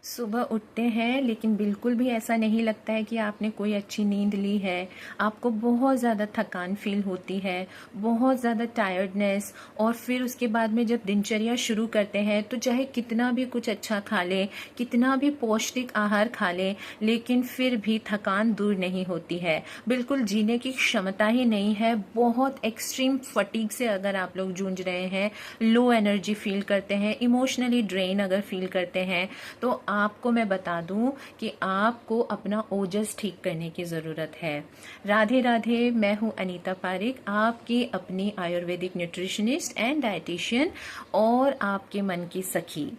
सुबह उठते हैं लेकिन बिल्कुल भी ऐसा नहीं लगता है कि आपने कोई अच्छी नींद ली है। आपको बहुत ज़्यादा थकान फील होती है, बहुत ज़्यादा टायर्डनेस। और फिर उसके बाद में जब दिनचर्या शुरू करते हैं तो चाहे कितना भी कुछ अच्छा खा लें, कितना भी पौष्टिक आहार खा लें, लेकिन फिर भी थकान दूर नहीं होती है। बिल्कुल जीने की क्षमता ही नहीं है। बहुत एक्सट्रीम फटीग से अगर आप लोग जूझ रहे हैं, लो एनर्जी फील करते हैं, इमोशनली ड्रेन अगर फील करते हैं, तो आपको मैं बता दूं कि आपको अपना ओजस ठीक करने की ज़रूरत है। राधे राधे, मैं हूं अनीता पारिक, आपकी अपनी आयुर्वेदिक न्यूट्रिशनिस्ट एंड डाइटिशियन और आपके मन की सखी।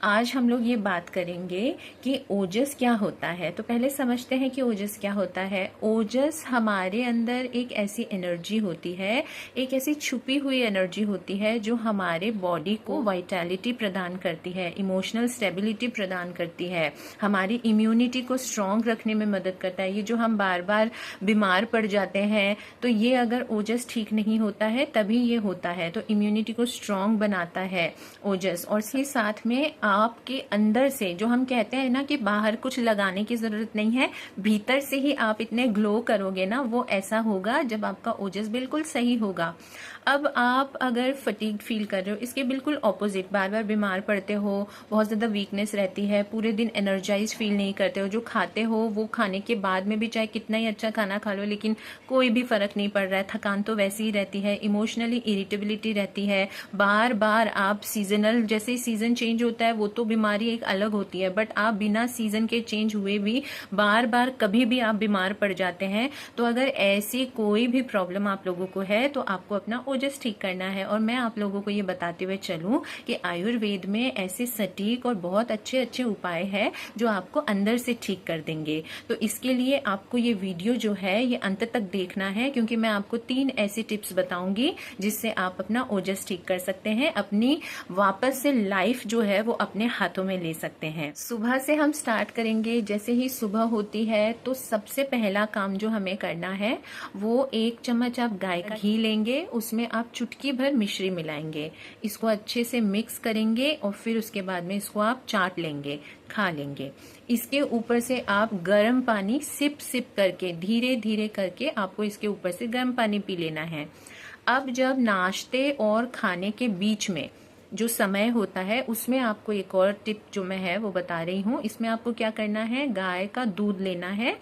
आज हम लोग ये बात करेंगे कि ओजस क्या होता है। तो पहले समझते हैं कि ओजस क्या होता है। ओजस हमारे अंदर एक ऐसी एनर्जी होती है, एक ऐसी छुपी हुई एनर्जी होती है जो हमारे बॉडी को वाइटैलिटी प्रदान करती है, इमोशनल स्टेबिलिटी प्रदान करती है, हमारी इम्यूनिटी को स्ट्रांग रखने में मदद करता है। ये जो हम बार बार बीमार पड़ जाते हैं, तो ये अगर ओजस ठीक नहीं होता है तभी ये होता है। तो इम्यूनिटी को स्ट्रांग बनाता है ओजस। और इसके साथ में आपके अंदर से, जो हम कहते हैं ना कि बाहर कुछ लगाने की जरूरत नहीं है, भीतर से ही आप इतने ग्लो करोगे ना, वो ऐसा होगा जब आपका ओजस बिल्कुल सही होगा। अब आप अगर फटीग फील कर रहे हो, इसके बिल्कुल ऑपोजिट, बार बार बीमार पड़ते हो, बहुत ज़्यादा वीकनेस रहती है, पूरे दिन एनर्जाइज फील नहीं करते हो, जो खाते हो वो खाने के बाद में भी चाहे कितना ही अच्छा खाना खा लो लेकिन कोई भी फर्क नहीं पड़ रहा है, थकान तो वैसी ही रहती है, इमोशनली इरिटेबिलिटी रहती है, बार बार आप सीजनल, जैसे सीजन चेंज होता है वो तो बीमारी एक अलग होती है, बट आप बिना सीजन के चेंज हुए भी बार बार कभी भी आप बीमार पड़ जाते हैं। तो अगर ऐसी कोई भी प्रॉब्लम आप लोगों को है तो आपको अपना ओजस ठीक करना है। और मैं आप लोगों को ये बताते हुए चलूं कि आयुर्वेद में ऐसे सटीक और बहुत अच्छे अच्छे उपाय है जो आपको अंदर से ठीक कर देंगे। तो इसके लिए आपको ये वीडियो जो है ये अंत तक देखना है, क्योंकि मैं आपको 3 ऐसी टिप्स बताऊंगी जिससे आप अपना ओजस ठीक कर सकते हैं, अपनी वापस से लाइफ जो है वो अपने हाथों में ले सकते हैं। सुबह से हम स्टार्ट करेंगे। जैसे ही सुबह होती है तो सबसे पहला काम जो हमें करना है वो 1 चम्मच आप गाय का घी लेंगे, उसमें आप चुटकी भर मिश्री मिलाएंगे, इसको अच्छे से मिक्स करेंगे और फिर उसके बाद में इसको आप चाट लेंगे, खा लेंगे। इसके ऊपर से आप गर्म पानी सिप सिप करके, धीरे धीरे करके आपको इसके ऊपर से गर्म पानी पी लेना है। अब जब नाश्ते और खाने के बीच में जो समय होता है उसमें आपको एक और टिप जो मैं है वो बता रही हूँ। इसमें आपको क्या करना है, गाय का दूध लेना है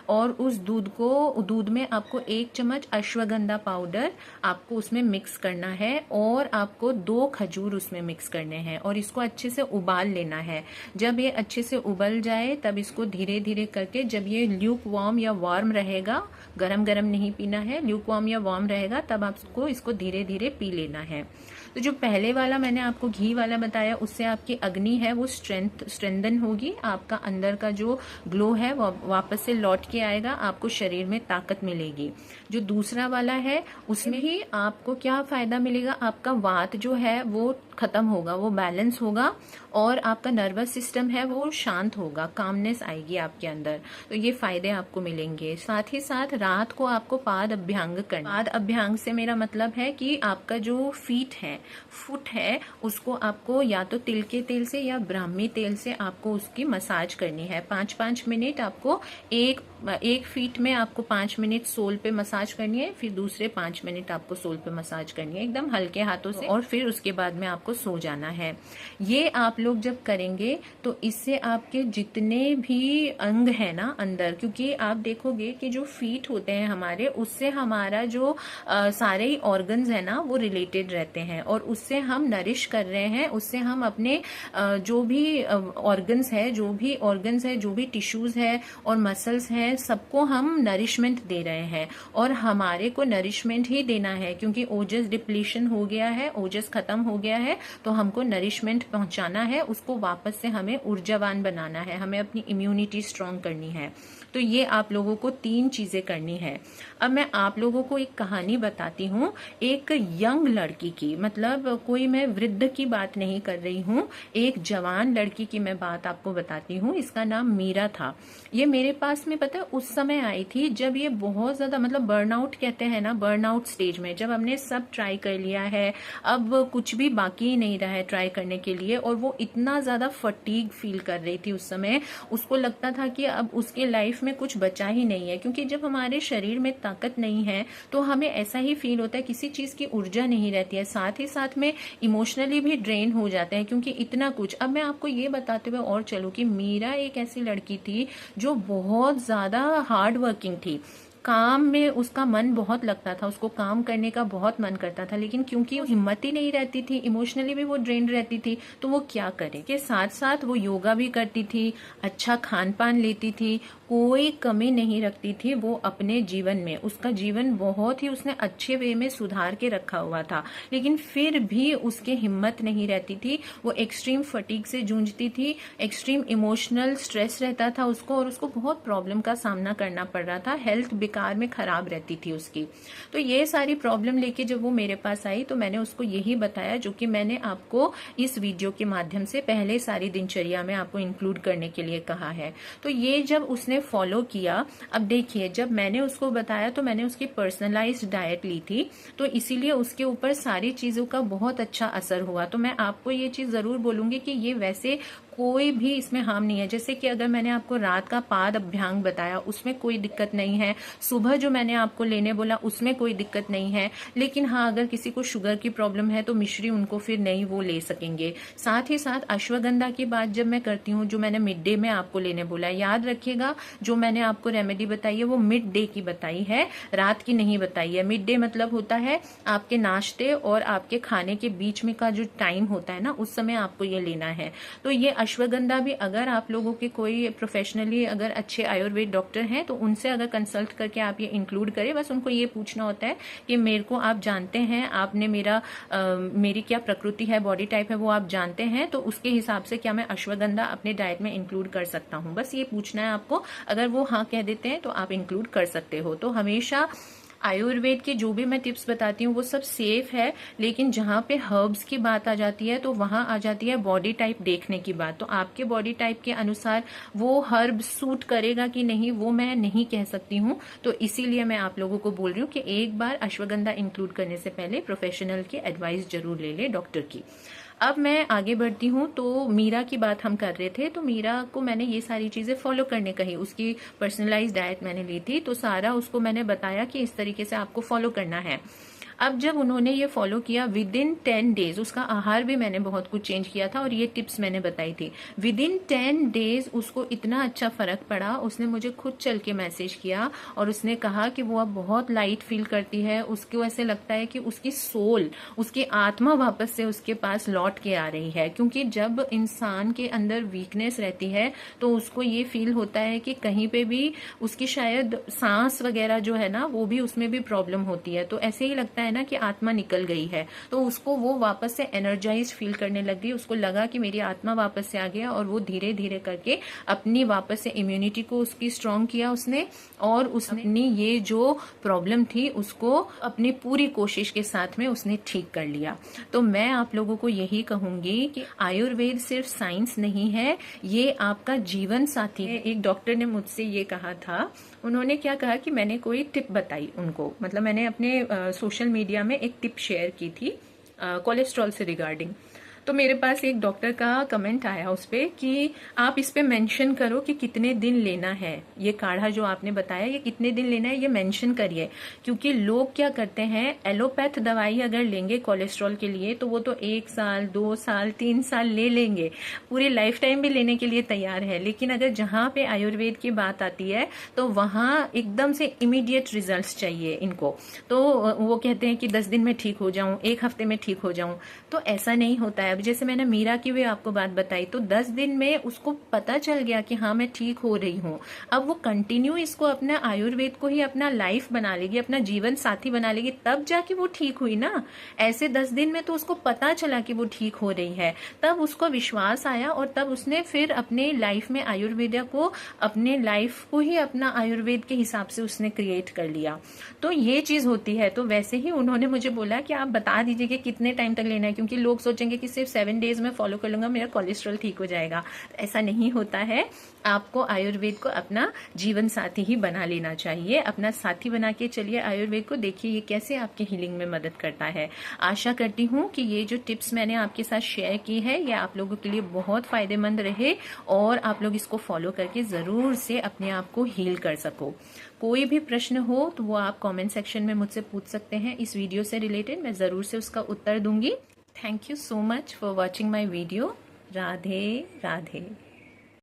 और उस दूध में आपको 1 चम्मच अश्वगंधा पाउडर आपको उसमें मिक्स करना है और आपको 2 खजूर उसमें मिक्स करने हैं और इसको अच्छे से उबाल लेना है। जब ये अच्छे से उबल जाए तब इसको धीरे धीरे करके, जब ये ल्यूक वार्म या वार्म रहेगा, गरम गरम नहीं पीना है, ल्यूक वार्म या वार्म रहेगा तब आपको इसको धीरे धीरे पी लेना है। तो जो पहले वाला मैंने आपको घी वाला बताया उससे आपकी अग्नि है वो स्ट्रेंथन होगी, आपका अंदर का जो ग्लो है वो वापस से लौट के आएगा, आपको शरीर में ताकत मिलेगी। जो दूसरा वाला है उसमें ही आपको क्या फायदा मिलेगा, आपका वात जो है वो खत्म होगा, वो बैलेंस होगा और आपका नर्वस सिस्टम है वो शांत होगा, कामनेस आएगी आपके अंदर। तो ये फायदे आपको मिलेंगे। साथ ही साथ रात को आपको पाद अभ्यंग करना। पाद अभ्यंग से मेरा मतलब है कि आपका जो फुट है उसको आपको या तो तिल के तेल से या ब्राह्मी तेल से आपको उसकी मसाज करनी है। 5-5 मिनट आपको एक फीट में आपको 5 मिनट सोल पे मसाज करनी है, फिर दूसरे 5 मिनट आपको सोल पे मसाज करनी है एकदम हल्के हाथों से, और फिर उसके बाद में आपको सो जाना है। ये आप लोग जब करेंगे तो इससे आपके जितने भी अंग है ना अंदर, क्योंकि आप देखोगे कि जो फीट होते हैं हमारे, उससे हमारा जो सारे ही ऑर्गन्स है ना वो रिलेटेड रहते हैं और उससे हम नरिश कर रहे हैं, उससे हम अपने जो भी ऑर्गन्स है, जो भी टिश्यूज है और मसल्स हैं, सबको हम नरिशमेंट दे रहे हैं और हमारे को नरिशमेंट ही देना है, क्योंकि ओजस डिप्लीशन हो गया है, ओजस खत्म हो गया है, तो हमको नरिशमेंट पहुंचाना है, उसको वापस से हमें ऊर्जावान बनाना है, हमें अपनी इम्यूनिटी स्ट्रांग करनी है। तो ये आप लोगों को 3 चीजें करनी है। अब मैं आप लोगों को एक कहानी बताती हूँ, एक यंग लड़की की, मतलब कोई मैं वृद्ध की बात नहीं कर रही हूँ, एक जवान लड़की की मैं बात आपको बताती हूँ। इसका नाम मीरा था। ये मेरे पास में पता है उस समय आई थी जब ये बहुत ज्यादा, मतलब बर्नआउट कहते हैं ना, बर्नआउट स्टेज में, जब हमने सब ट्राई कर लिया है, अब कुछ भी बाकी ही नहीं रहा है ट्राई करने के लिए, और वो इतना ज्यादा फटीग फील कर रही थी उस समय। उसको लगता था कि अब उसके लाइफ में कुछ बचा ही नहीं है, क्योंकि जब हमारे शरीर में ताकत नहीं है तो हमें ऐसा ही फील होता है, किसी चीज की ऊर्जा नहीं रहती है, साथ ही साथ में इमोशनली भी ड्रेन हो जाते हैं, क्योंकि इतना कुछ। अब मैं आपको ये बताते हुए और चलूं कि मीरा एक ऐसी लड़की थी जो बहुत ज्यादा हार्ड वर्किंग थी। काम में उसका मन बहुत लगता था, उसको काम करने का बहुत मन करता था, लेकिन क्योंकि वो हिम्मत ही नहीं रहती थी, इमोशनली भी वो ड्रेन रहती थी, तो वो क्या करे। के साथ साथ वो योगा भी करती थी, अच्छा खान पान लेती थी, कोई कमी नहीं रखती थी वो अपने जीवन में। उसका जीवन बहुत ही उसने अच्छे वे में सुधार के रखा हुआ था, लेकिन फिर भी उसके हिम्मत नहीं रहती थी। वो एक्सट्रीम फटीग से जूझती थी, एक्सट्रीम इमोशनल स्ट्रेस रहता था उसको, और उसको बहुत प्रॉब्लम का सामना करना पड़ रहा था, हेल्थ कार में खराब रहती थी उसकी। तो ये सारी प्रॉब्लम लेके जब वो मेरे पास आई तो मैंने उसको यही बताया जो कि मैंने आपको इस वीडियो के माध्यम से पहले सारी दिनचर्या में आपको इंक्लूड करने के लिए कहा है। तो ये जब उसने फॉलो किया, अब देखिए जब मैंने उसको बताया तो मैंने उसकी पर्सनलाइज्ड डाइट ली थी, तो इसीलिए उसके ऊपर सारी चीजों का बहुत अच्छा असर हुआ। तो मैं आपको ये चीज जरूर बोलूंगी कि ये वैसे कोई भी इसमें हार्म नहीं है। जैसे कि अगर मैंने आपको रात का पाद अभ्यांग बताया उसमें कोई दिक्कत नहीं है, सुबह जो मैंने आपको लेने बोला उसमें कोई दिक्कत नहीं है, लेकिन हाँ अगर किसी को शुगर की प्रॉब्लम है तो मिश्री उनको फिर नहीं वो ले सकेंगे। साथ ही साथ अश्वगंधा की बात जब मैं करती हूँ, जो मैंने मिड डे में आपको लेने बोला, याद रखिएगा जो मैंने आपको रेमेडी बताई है वो मिड डे की बताई है, रात की नहीं बताई है। मिड डे मतलब होता है आपके नाश्ते और आपके खाने के बीच में का जो टाइम होता है ना, उस समय आपको ये लेना है। तो ये अश्वगंधा भी अगर आप लोगों के कोई प्रोफेशनली अगर अच्छे आयुर्वेद डॉक्टर हैं तो उनसे अगर कंसल्ट करके आप ये इंक्लूड करें। बस उनको ये पूछना होता है कि मेरे को आप जानते हैं, आपने मेरी क्या प्रकृति है, बॉडी टाइप है वो आप जानते हैं, तो उसके हिसाब से क्या मैं अश्वगंधा अपने डाइट में इंक्लूड कर सकता हूँ। बस ये पूछना है आपको, अगर वो हाँ कह देते हैं तो आप इंक्लूड कर सकते हो। तो हमेशा आयुर्वेद के जो भी मैं टिप्स बताती हूँ वो सब सेफ है, लेकिन जहाँ पे हर्ब्स की बात आ जाती है तो वहां आ जाती है बॉडी टाइप देखने की बात। तो आपके बॉडी टाइप के अनुसार वो हर्ब सूट करेगा कि नहीं वो मैं नहीं कह सकती हूँ। तो इसीलिए मैं आप लोगों को बोल रही हूँ कि एक बार अश्वगंधा इंक्लूड करने से पहले प्रोफेशनल की एडवाइस जरूर ले ले, डॉक्टर की। अब मैं आगे बढ़ती हूँ। तो मीरा की बात हम कर रहे थे, तो मीरा को मैंने ये सारी चीजें फॉलो करने कही, उसकी पर्सनलाइज्ड डाइट मैंने ली थी, तो सारा उसको मैंने बताया कि इस तरीके से आपको फॉलो करना है। अब जब उन्होंने ये फॉलो किया विद इन 10 डेज, उसका आहार भी मैंने बहुत कुछ चेंज किया था और ये टिप्स मैंने बताई थी, विद इन 10 डेज उसको इतना अच्छा फर्क पड़ा। उसने मुझे खुद चल के मैसेज किया और उसने कहा कि वो अब बहुत लाइट फील करती है, उसको ऐसे लगता है कि उसकी सोल, उसकी आत्मा वापस से उसके पास लौट के आ रही है। क्योंकि जब इंसान के अंदर वीकनेस रहती है तो उसको ये फील होता है कि कहीं पे भी उसकी शायद सांस वगैरह जो है ना वो भी, उसमें भी प्रॉब्लम होती है। तो ऐसे ही लगता है ना कि आत्मा निकल गई है, तो उसको वो वापस से एनर्जाइज फील करने लगी। उसको लगा कि मेरी आत्मा वापस से आ गया, और वो धीरे धीरे करके अपनी वापस से इम्यूनिटी को उसकी स्ट्रांग किया उसने, और उसने ये जो प्रॉब्लम थी उसको अपनी पूरी कोशिश के साथ में उसने ठीक कर लिया। तो मैं आप लोगों को यही कहूंगी कि आयुर्वेद सिर्फ साइंस नहीं है, ये आपका जीवन साथी है। एक डॉक्टर ने मुझसे ये कहा था, उन्होंने क्या कहा कि मैंने कोई टिप बताई उनको, मतलब मैंने अपने सोशल मीडिया में एक टिप शेयर की थी कोलेस्ट्रॉल से रिगार्डिंग। तो मेरे पास एक डॉक्टर का कमेंट आया उस पे कि आप इस पे मेंशन करो कि कितने दिन लेना है ये काढ़ा जो आपने बताया, ये कितने दिन लेना है ये मेंशन करिए। क्योंकि लोग क्या करते हैं, एलोपैथ दवाई अगर लेंगे कोलेस्ट्रॉल के लिए तो वो तो 1 साल 2 साल 3 साल ले लेंगे, पूरी लाइफ टाइम भी लेने के लिए तैयार है। लेकिन अगर जहाँ पे आयुर्वेद की बात आती है तो वहाँ एकदम से इमीडिएट रिजल्ट चाहिए इनको। तो वो कहते हैं कि 10 दिन में ठीक हो जाऊं, 1 हफ्ते में ठीक हो जाऊं, तो ऐसा नहीं होता है। अब जैसे मैंने मीरा की भी आपको बात बताई, तो 10 दिन में उसको पता चल गया कि हाँ मैं ठीक हो रही हूँ। अब वो कंटिन्यू इसको अपना आयुर्वेद को ही अपना लाइफ बना लेगी, अपना जीवन साथी बना लेगी, तब जाके वो ठीक हुई ना। ऐसे 10 दिन में तो उसको पता चला कि वो ठीक हो रही है, तब उसको विश्वास आया, और तब उसने फिर अपने लाइफ में आयुर्वेद को, अपने लाइफ को ही अपना आयुर्वेद के हिसाब से उसने क्रिएट कर लिया। तो ये चीज होती है। तो वैसे ही उन्होंने मुझे बोला कि आप बता दीजिए कि कितने टाइम तक लेना है, क्योंकि लोग सोचेंगे कि सिर्फ सिर्फ 7 डेज में फॉलो कर लूँगा मेरा कोलेस्ट्रॉल ठीक हो जाएगा। ऐसा नहीं होता है। आपको आयुर्वेद को अपना जीवन साथी ही बना लेना चाहिए। अपना साथी बना के चलिए आयुर्वेद को, देखिए ये कैसे आपके हीलिंग में मदद करता है। आशा करती हूँ कि ये जो टिप्स मैंने आपके साथ शेयर की है ये आप लोगों के लिए बहुत फायदेमंद रहे और आप लोग इसको फॉलो करके ज़रूर से अपने आप को हील कर सको। कोई भी प्रश्न हो तो वो आप कमेंट सेक्शन में मुझसे पूछ सकते हैं इस वीडियो से रिलेटेड, मैं ज़रूर से उसका उत्तर दूंगी। Thank you so much for watching my video. Radhe Radhe.